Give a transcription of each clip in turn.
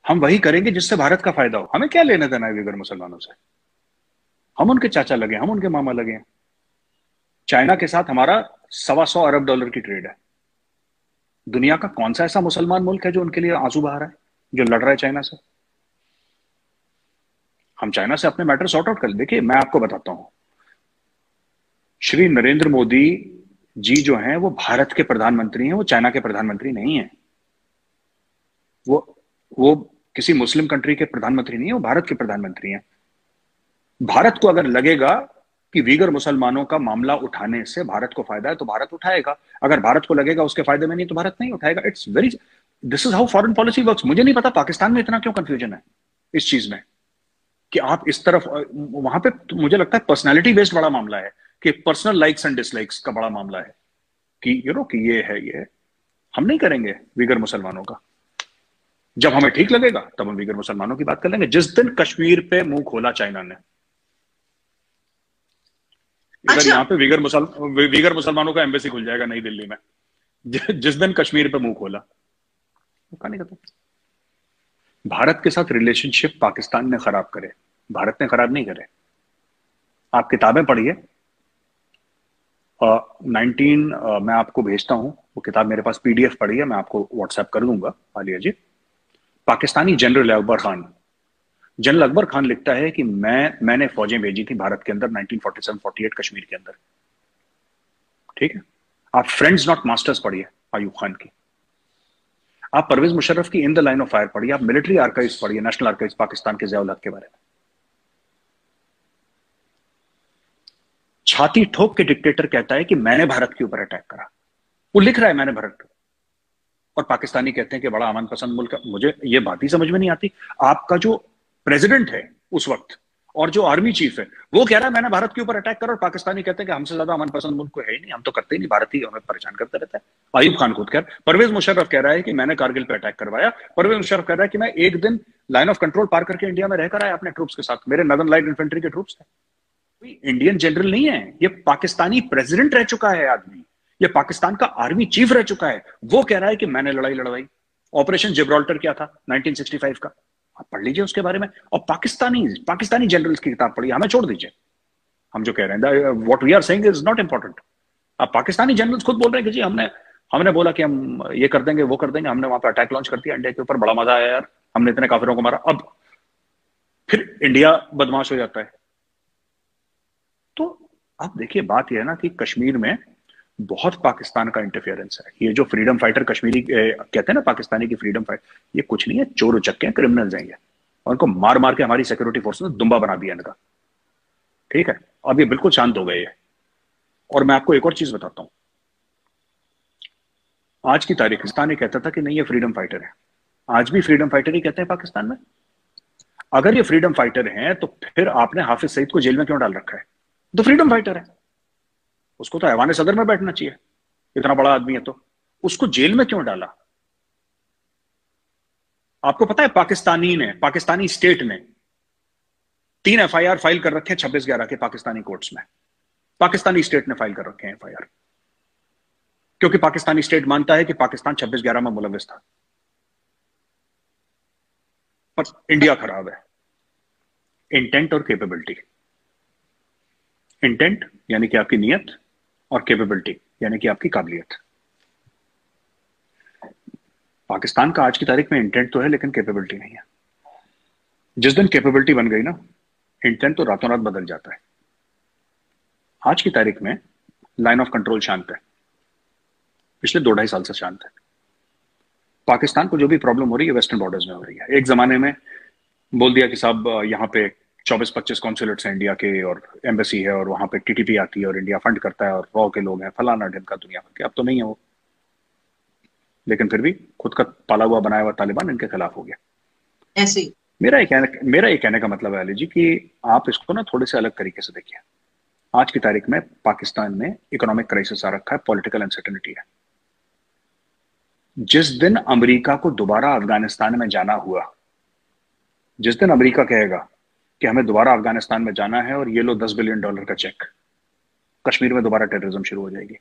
हम वही करेंगे जिससे भारत का फायदा हो। हमें क्या लेना देना है विगर मुसलमानों से? हम उनके चाचा लगे, हम उनके मामा लगे हैं। चाइना के साथ हमारा $125 अरब की ट्रेड है। दुनिया का कौन सा ऐसा मुसलमान मुल्क है जो उनके लिए आंसू बहा रहा है, जो लड़ रहा है चाइना से? हम चाइना से अपने मैटर सॉर्ट आउट कर। देखिए मैं आपको बताता हूं, श्री नरेंद्र मोदी जी जो हैं वो भारत के प्रधानमंत्री हैं, वो चाइना के प्रधानमंत्री नहीं है। वो वो किसी मुस्लिम कंट्री के प्रधानमंत्री नहीं है, वो भारत के प्रधानमंत्री हैं। भारत को अगर लगेगा कि वीगर मुसलमानों का मामला उठाने से भारत को फायदा है तो भारत उठाएगा। अगर भारत को लगेगा उसके फायदे में नहीं तो भारत नहीं उठाएगा। It's very, this is how foreign policy works. मुझे नहीं पता पाकिस्तान में इतना क्यों कंफ्यूजन है इस चीज में, कि आप इस तरफ वहां पे तो मुझे लगता है पर्सनैलिटी बेस्ड बड़ा मामला है, कि पर्सनल लाइक्स एंड डिसलाइक्स का बड़ा मामला है, कि कि ये है, ये है। हम नहीं करेंगे वीगर मुसलमानों का। जब हमें ठीक लगेगा तब हम वीगर मुसलमानों की बात कर लेंगे। जिस दिन कश्मीर पे मुंह खोला चाइना ने, इधर अच्छा। यहाँ पे वीगर मुसलमानों का एम्बेसी खुल जाएगा नई दिल्ली में। जिस दिन कश्मीर पे मुंह खोला, वो कहा नहीं कहता। भारत के साथ रिलेशनशिप पाकिस्तान ने खराब करे, भारत ने खराब नहीं करे। आप किताबें पढ़िए। 19 मैं आपको भेजता हूं वो किताब, मेरे पास पीडीएफ पड़ी है, मैं आपको व्हाट्सएप कर दूंगा आलिया जी। पाकिस्तानी जनरल अकबर खान, जनरल अकबर खान लिखता है कि मैंने फौजें भेजी थी भारत के अंदर 1947-48 कश्मीर के अंदर। ठीक है, आप फ्रेंड्स नॉट मास्टर्स पढ़िए अयूब खान की। आप परवेज मुशर्रफ की in the line of fire पढ़िए। आप मिलिट्री आर्काइव्स पढ़िए, नेशनल आर्काइव्स पाकिस्तान के ज़िया-उल हक के बारे में। छाती ठोक के डिक्टेटर कहता है कि मैंने भारत के ऊपर अटैक करा। वो लिख रहा है मैंने भारत के, और पाकिस्तानी कहते हैं कि बड़ा अमन पसंद मुल्क है। मुझे ये बात ही समझ में नहीं आती। आपका जो प्रेसिडेंट है उस वक्त और जो आर्मी चीफ है वो कह रहा है मैंने भारत के ऊपर अटैक करा, और पाकिस्तानी कहते हैं कि हमसे ज्यादा अमन पसंद मुल्क कोई है ही नहीं, हम तो करते ही नहीं, भारत ही हमें परेशान करता रहता है। आयुब खान खुद कह रहा है। परवेज मुशर्रफ कह रहा है कि मैंने कारगिल पे अटैक करवाया। परवेज मुशर्रफ कह रहा है कि मैं एक दिन लाइन ऑफ कंट्रोल पार करके इंडिया में रहकर आया अपने ट्रूप्स के साथ, मेरे नदर्न लाइट इन्फेंट्री के ट्रूप्स थे। कोई इंडियन जनरल नहीं है, ये पाकिस्तानी प्रेसिडेंट रह चुका है आदमी, ये पाकिस्तान का आर्मी चीफ रह चुका है। वो कह रहा है कि मैंने लड़ाई लड़वाई। ऑपरेशन जिब्राल्टर क्या था 1965 का, आप पढ़ लीजिए उसके बारे में। और पाकिस्तानी पाकिस्तानी जनरल्स की किताब पढ़िए, हमें छोड़ दीजिए। हम जो कह रहे हैं what we are saying is not important. अब पाकिस्तानी जनरल्स खुद बोल रहे हैं कि जी हमने हमने बोला कि हम ये कर देंगे वो कर देंगे, हमने वहां पर अटैक लॉन्च कर दिया इंडिया के ऊपर, बड़ा मजा आया यार, हमने इतने काफिरों को मारा। अब फिर इंडिया बदमाश हो जाता है। तो अब देखिए बात यह है ना कि कश्मीर में बहुत पाकिस्तान का इंटरफेरेंस है। ये जो फ्रीडम फाइटर कश्मीरी कहते हैं ना पाकिस्तानी की फ्रीडम फाइटर, ये कुछ नहीं है, चोर उचक्के हैं, क्रिमिनल्स हैं ये। और उनको मार मार के हमारी सिक्योरिटी फोर्स ने दुम्बा बना दिया इनका। ठीक है, अब ये बिल्कुल शांत हो गए हैं। और मैं आपको एक और चीज बताता हूं, आज की तारीख पाकिस्तान ये कहता था कि नहीं ये फ्रीडम फाइटर है, आज भी फ्रीडम फाइटर ही कहते हैं पाकिस्तान में। अगर ये फ्रीडम फाइटर हैं तो फिर आपने हाफिज सईद को जेल में क्यों डाल रखा है? तो फ्रीडम फाइटर है, उसको तो ऐवान सदर में बैठना चाहिए, इतना बड़ा आदमी है तो उसको जेल में क्यों डाला? आपको पता है पाकिस्तानी स्टेट ने 3 एफआईआर फाइल कर रखे हैं 26/11 के पाकिस्तानी कोर्ट्स में। पाकिस्तानी स्टेट ने फाइल कर रखे हैं एफआईआर, क्योंकि पाकिस्तानी स्टेट मानता है कि पाकिस्तान 26/11 में मुलविस था। पर इंडिया खराब है। इंटेंट और कैपेबिलिटी, इंटेंट यानी कि आपकी नीयत, और कैपेबिलिटी यानी कि आपकी काबिलियत। पाकिस्तान का आज की तारीख में इंटेंट तो है लेकिन कैपेबिलिटी नहीं है। जिस दिन कैपेबिलिटी बन गई ना, इंटेंट तो रातों रात बदल जाता है। आज की तारीख में लाइन ऑफ कंट्रोल शांत है, पिछले 2-2.5 साल से शांत है। पाकिस्तान को जो भी प्रॉब्लम हो रही है वेस्टर्न बॉर्डर्स में हो रही है। एक जमाने में बोल दिया कि साहब यहाँ पे 24-25 कॉन्सुलेट्स हैं इंडिया के और एम्बेसी है, और वहां पे टीटीपी आती है और इंडिया फंड करता है और रॉ के लोग हैं फलाना ढिमका दुनिया भर के। अब तो नहीं है वो, लेकिन फिर भी खुद का पाला हुआ बनाया हुआ तालिबान इनके खिलाफ हो गया। ऐसे ही। मेरा ये कहने का मतलब है अली जी कि आप इसको ना थोड़े से अलग तरीके से देखिए। आज की तारीख में पाकिस्तान में इकोनॉमिक क्राइसिस आ रखा है, पॉलिटिकल अनसर्टेनिटी है। जिस दिन अमेरिका को दोबारा अफगानिस्तान में जाना हुआ, जिस दिन अमेरिका कहेगा कि हमें दोबारा अफगानिस्तान में जाना है और ये लो $10 बिलियन का चेक, कश्मीर में दोबारा टेररिज्म शुरू हो जाएगी।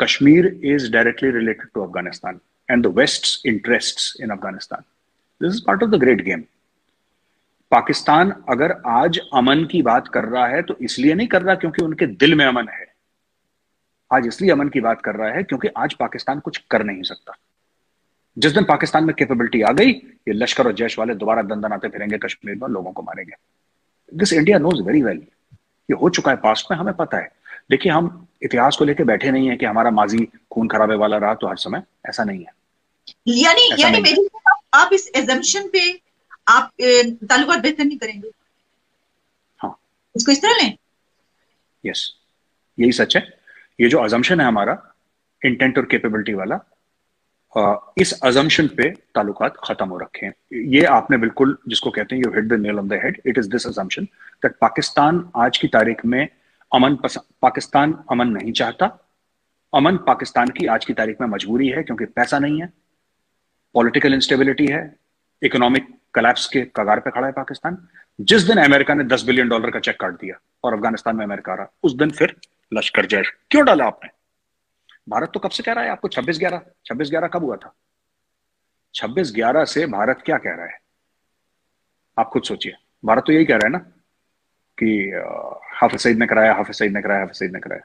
Kashmir is directly related to Afghanistan and the west's interests in Afghanistan. This is part of the great game. Pakistan अगर आज अमन की बात कर रहा है तो इसलिए नहीं कर रहा क्योंकि उनके दिल में अमन है। आज इसलिए अमन की बात कर रहा है क्योंकि आज पाकिस्तान कुछ कर नहीं सकता। जिस दिन पाकिस्तान में कैपेबिलिटी आ गई, ये लश्कर और जैश वाले दोबारा दंदनाते फिरेंगे कश्मीर में, लोगों को मारेंगे। This India knows very well. ये हो चुका है पास्ट में, हमें पता है। देखिए, हम इतिहास को लेकर बैठे नहीं है कि हमारा माजी खून खराबे वाला रहा तो हर समय, ऐसा नहीं है। यानी मेरी आप इस एजम्पशन पे आप ताल्लुकात बेहतर नहीं करेंगे। हाँ, इसको इस तरह लें। यस, यही सच है। ये जो अजम्पशन है हमारा इंटेंट और कैपेबिलिटी वाला, इस अजम्पशन पे ताल्लुकात खत्म हो रखे हैं। ये आपने बिल्कुल जिसको कहते हैं, you hit the nail on the head. It is this assumption that Pakistan आज की तारीख में पाकिस्तान अमन नहीं चाहता। अमन पाकिस्तान की आज की तारीख में मजबूरी है क्योंकि पैसा नहीं है, पॉलिटिकल इंस्टेबिलिटी है, इकोनॉमिक कोलैप्स के कगार पे खड़ा है पाकिस्तान। जिस दिन अमेरिका ने $10 बिलियन का चेक काट दिया और अफगानिस्तान में अमेरिका आ रहा, उस दिन फिर लश्कर जैश क्यों डाला आपने? भारत तो कब से कह रहा है आपको 26/11 कब हुआ था? 26/11 से भारत क्या कह रहा है? आप खुद सोचिए। भारत तो यही कह रहा है ना कि हाफिज सईद ने कराया, हाफिज सईद ने कराया, हाफिज सईद ने कराया।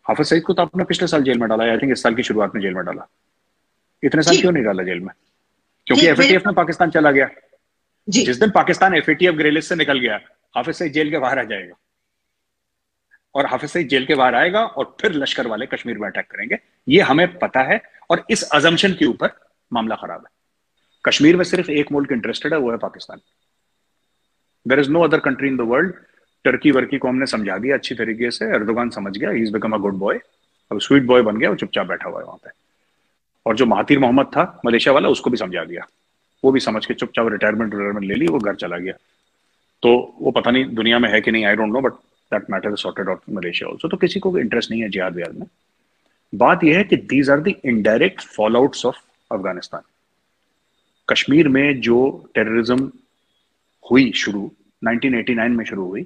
हाफिज सईद को तो आपने पिछले साल जेल में डाला है, आई थिंक इस साल की शुरुआत में जेल में डाला। इतने साल क्यों नहीं डाला जेल में? क्योंकि एफएटीएफ में पाकिस्तान चला गया। जिस दिन पाकिस्तान एफएटीएफ ग्रे लिस्ट से निकल गया, हाफिज सईद जेल के बाहर आ जाएगा, और हाफिज सईद जेल के बाहर आएगा और फिर लश्कर वाले कश्मीर में अटैक करेंगे। ये हमें पता है, और इस अजम्पशन के ऊपर मामला खराब है। कश्मीर में सिर्फ एक मुल्क इंटरेस्टेड है, वो है Pakistan. There is no other country in the world. Turkey वर्की को हमने समझा दिया अच्छी तरीके से, एर्दोगान समझ गया, he is become a good boy, अब स्वीट बॉय बन गया, वो चुपचाप बैठा हुआ है वहां पे। और जो महातीर मोहम्मद था मलेशिया वाला, उसको भी समझा दिया, वो भी समझ के चुपचाप रिटायरमेंट ले ली, वो घर चला गया। तो वो पता नहीं दुनिया में है कि नहीं, I don't know, but that matter is sorted out Malaysia also. तो किसी को भी इंटरेस्ट नहीं है जिहाद विहाद में। बात यह है कि these are the indirect fallouts of Afghanistan. Kashmir में जो टेररिज्म हुई शुरू 1989 में शुरू हुई,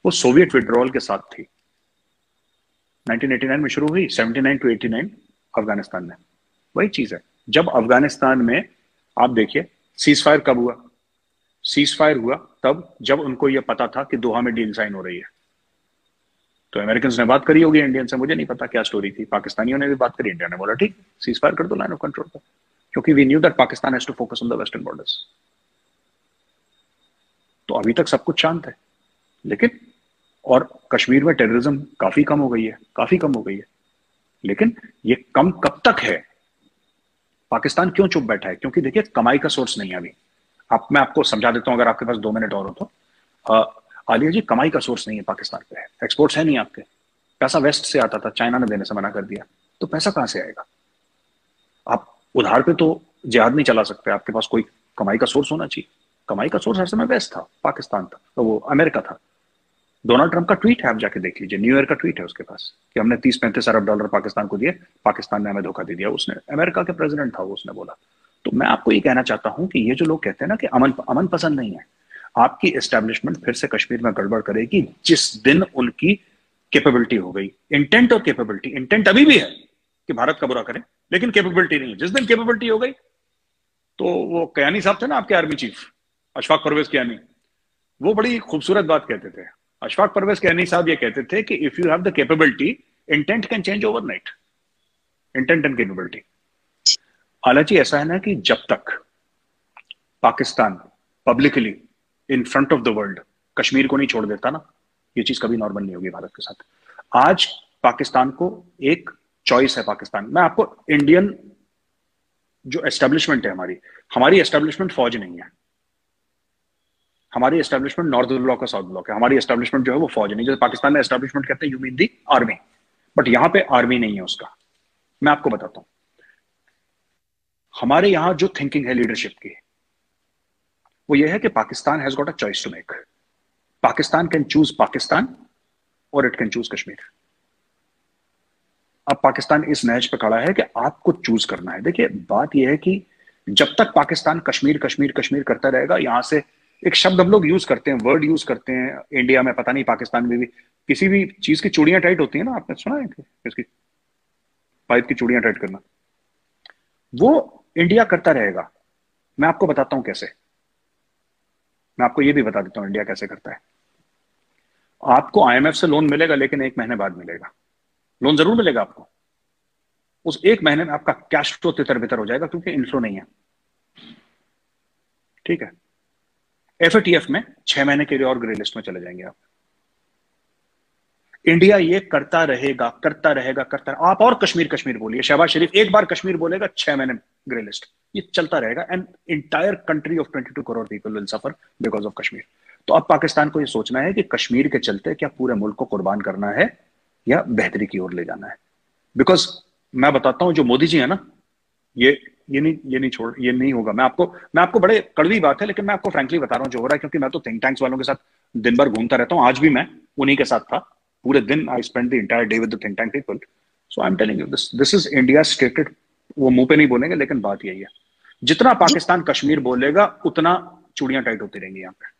वो सोवियत विड्रॉल के साथ थी। 1989 में शुरू हुई, 79 to 89 अफगानिस्तान में। वही चीज है। जब अफगानिस्तान में आप देखिए सीज फायर कब हुआ? सीज फायर हुआ तब जब उनको यह पता था कि दोहा में डील साइन हो रही है। तो अमेरिकन ने बात करी होगी इंडियन से, मुझे नहीं पता क्या स्टोरी थी, पाकिस्तानियों ने भी बात करी, इंडिया ने बोला ठीक सीज फायर कर दो लाइन ऑफ कंट्रोल पर, क्योंकि we knew that Pakistan has to focus on the western borders. तो अभी तक सब कुछ शांत है, लेकिन और कश्मीर में टेररिज्म काफी कम हो गई है, काफी कम हो गई है। लेकिन ये कम कब तक है? पाकिस्तान क्यों चुप बैठा है? क्योंकि देखिए कमाई का सोर्स नहीं है अभी। मैं आपको समझा देता हूं अगर आपके पास 2 मिनट और हो तो। आलिया जी, कमाई का सोर्स नहीं है पाकिस्तान पे, एक्सपोर्ट्स है नहीं आपके। पैसा वेस्ट से आता था, चाइना ने देने से मना कर दिया, तो पैसा कहां से आएगा? आप उधार पे तो जिहाद नहीं चला सकते, आपके पास कोई कमाई का सोर्स होना चाहिए। कमाई का सोर्स हर समय वेस्ट था, पाकिस्तान था, तो वो अमेरिका था। डोनाल्ड ट्रंप का ट्वीट है, आप जाके देख लीजिए, न्यू ईयर का ट्वीट है उसके पास कि हमने 30-35 अरब डॉलर पाकिस्तान को दिए, पाकिस्तान ने हमें धोखा दे दिया। उसने, अमेरिका के प्रेसिडेंट था वो, उसने बोला। तो मैं आपको ये कहना चाहता हूं कि ये जो लोग कहते हैं ना कि अमन पसंद नहीं है, आपकी एस्टेब्लिशमेंट फिर से कश्मीर में गड़बड़ करेगी जिस दिन उनकी कैपेबिलिटी हो गई। इंटेंट और कैपेबिलिटी, इंटेंट अभी भी है कि भारत का बुरा करें, लेकिन कैपेबिलिटी नहीं है। जिस दिन कैपेबिलिटी हो गई, तो वो कयानी साहब थे ना आपके आर्मी चीफ, अशफाक परवेज कयानी, वो बड़ी खूबसूरत बात कहते थे। अशफाक परवेज कयानी साहब ये कहते थे कि if you have the capability, intent can change overnight. Intent and capability. हालांकि ऐसा है ना कि जब तक Pakistan publicly in front of the world Kashmir को नहीं छोड़ देता ना, ये चीज कभी नॉर्मल नहीं होगी भारत के साथ। आज पाकिस्तान को एक चॉइस है। पाकिस्तान, मैं आपको इंडियन जो एस्टेब्लिशमेंट है, हमारी एस्टेब्लिशमेंट फौज नहीं है। हमारी एस्टेब्लिशमेंट नॉर्थ ब्लॉक और साउथ ब्लॉक है। हमारी एस्टेब्लिशमेंट जो है वो फौज नहीं। जैसे पाकिस्तान में एस्टेब्लिशमेंट कहते हैं, you mean the army, but यहां पे आर्मी नहीं है उसका। मैं आपको बताता हूं, हमारे यहां जो थिंकिंग है लीडरशिप की, वो ये है कि Pakistan has got a choice to make. Pakistan can choose Pakistan और इट कैन चूज कश्मीर। अब पाकिस्तान इस नहज पे खड़ा है कि आपको चूज करना है। देखिए बात यह है कि जब तक पाकिस्तान कश्मीर कश्मीर कश्मीर करता रहेगा, यहां से एक शब्द हम लोग यूज करते हैं, वर्ड यूज करते हैं इंडिया में, पता नहीं पाकिस्तान में भी, किसी भी चीज की चूड़ियां टाइट होती है ना, आपने सुना है इसकी पाइप की चूड़ियां टाइट करना, वो इंडिया करता रहेगा। मैं आपको बताता हूं कैसे। मैं आपको ये भी बता देता हूं इंडिया कैसे करता है। आपको आईएमएफ से लोन मिलेगा, लेकिन 1 महीने बाद मिलेगा। लोन जरूर मिलेगा आपको, उस 1 महीने में आपका कैश फ्लो तितर बितर हो जाएगा, क्योंकि इनफ्लो नहीं है। ठीक है। एफएटीएफ में 6 महीने के लिए और ग्रे लिस्ट में चले जाएंगे आप। इंडिया ये करता रहेगा करता रहेगा करता रहेगा। आप और कश्मीर कश्मीर बोलिए, शहबाज शरीफ एक बार कश्मीर बोलेगा 6 महीने ग्रे लिस्ट। ये चलता रहेगा and entire country of 22 crore people will suffer because of Kashmir. तो अब पाकिस्तान को ये सोचना है कि कश्मीर के चलते क्या पूरे मुल्क को कुर्बान करना है या बेहतरी की ओर ले जाना है। बिकॉज मैं बताता हूं, जो मोदी जी है ना, ये नहीं होगा। मैं आपको बड़े कड़वी बात है, लेकिन मैं आपको फ्रैंकली बता रहा हूं जो हो रहा है, क्योंकि मैं तो थिंक टैंक्स वालों के साथ दिन भर घूमता रहता हूं। आज भी मैं उन्हीं के साथ था पूरे दिन। I spend the entire day with the think tank people. So I am telling you this is India stated. वो मुंह पे नहीं बोलेंगे, लेकिन बात यही है। जितना पाकिस्तान कश्मीर बोलेगा, उतना चूड़ियां टाइट होती रहेंगी यहाँ पे।